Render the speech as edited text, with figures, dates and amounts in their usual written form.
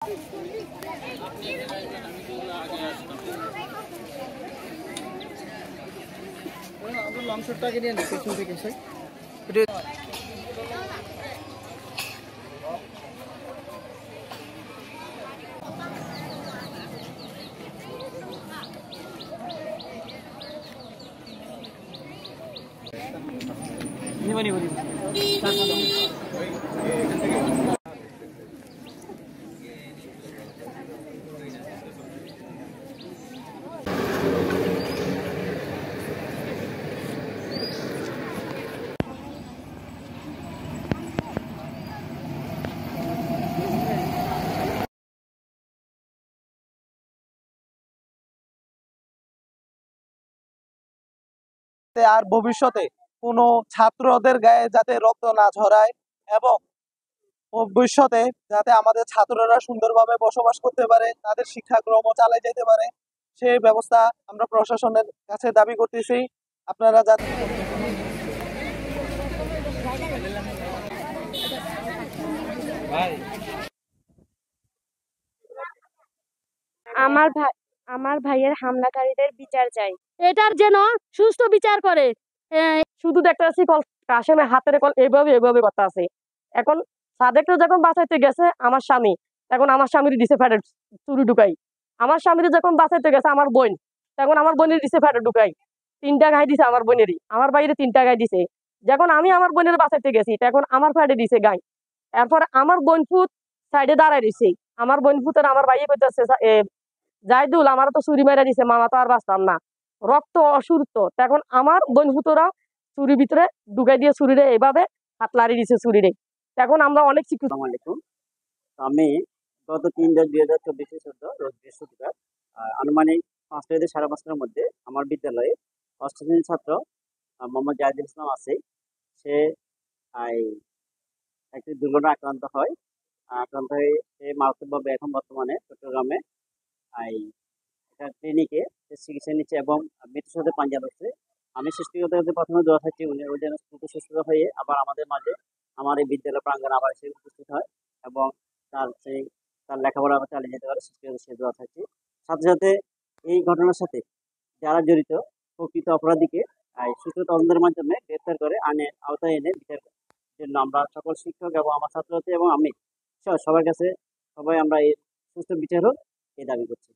আমরা লং শটটাকে নিয়ে পেছন থেকে এসে আর ভবিষ্যতে কোনো ছাত্রদের গায়ে যাতে রক্ত না ঝরায় এবং ভবিষ্যতে যাতে আমাদের ছাত্ররা সুন্দরভাবে বসবাস করতে পারে, তাদের শিক্ষাক্রম চালিয়ে যেতে পারে, সেই ব্যবস্থা আমরা প্রশাসনের কাছে দাবি করতেছি। আপনারা যাতে আমার ভাইয়ের হামলাকারীদের বিচার চাই, এটার যেন সুস্থ বিচার করে। শুধু দেখতেছি কাশেমের হাতের কল এইভাবে এইভাবে কথা আছে। এখন সাদেকটা যখন বাঁচাইতে গেছে আমার স্বামী, এখন আমার স্বামীর দিছে ফ্যাটে চুরি ঢুকাই। আমার স্বামীর যখন বাঁচাইতে গেছে আমার বোন, তখন আমার বোনের দিছে ফ্যাটে ঢুকাই। 3টা গায়ে দিছে আমার বোনেরই, আমার বাইরে 3টা গায়ে দিছে। যখন আমি আমার বোনের বাঁচাইতে গেছি তখন আমার ফ্যাটে দিছে গায়ে। এরপর আমার বোন ফুট সাইডে দাঁড়ায় দিছে। আমার বোন ফুটের আমার ভাইয়ে কইতেছে জাইদুল আমার তো চুরি মেরে দিছে, মামা তো আর বাঁচতাম না, রক্ত অসুস্থ। তখন আমার বোন ফুটোরা চুরির ভিতরে ঢুকাই দিয়ে চুরিরে এইভাবে হাত লাড়ি দিছে চুরিরে। এখন আমরা অনেক শিক্ষিত। আমি গত 3/10/2024 রোজ বৃহস্পতিবার আনুমানিক 5টা থেকে 5:30টার মধ্যে আমার বিদ্যালয়ে অষ্টম শ্রেণীর ছাত্র মোহাম্মদ জাহিদুল ইসলাম আছে, সে একটি দুর্ঘটনা আক্রান্ত হয়ে সে মারাত্মকভাবে এখন বর্তমানে চট্টগ্রামে একটা ক্লিনিকে চিকিৎসা নিচ্ছে এবং মৃত্যুর সাথে পাঞ্জা হচ্ছে। আমি সৃষ্টিকর্তার প্রথমে দোয়া থাকছি উনি ওই যেন সুস্থ হয়ে আবার আমাদের মাঝে আমার এই বিদ্যালয় প্রাঙ্গণে আবার সে উপস্থিত হয় এবং তার লেখাপড়া চালিয়ে যেতে পারে, সৃষ্টিকর্তার সে দোয়া থাকছি। সাথে সাথে এই ঘটনার সাথে যারা জড়িত প্রকৃত অপরাধীকে সুষ্ঠু তদন্তের মাধ্যমে গ্রেফতার করে আওতায় এনে বিচার জন্য আমরা সকল শিক্ষক এবং আমার ছাত্রছাত্রী এবং আমি সবার কাছে সবাই আমরা এই সুষ্ঠু বিচার হোক এই দাবি করছি।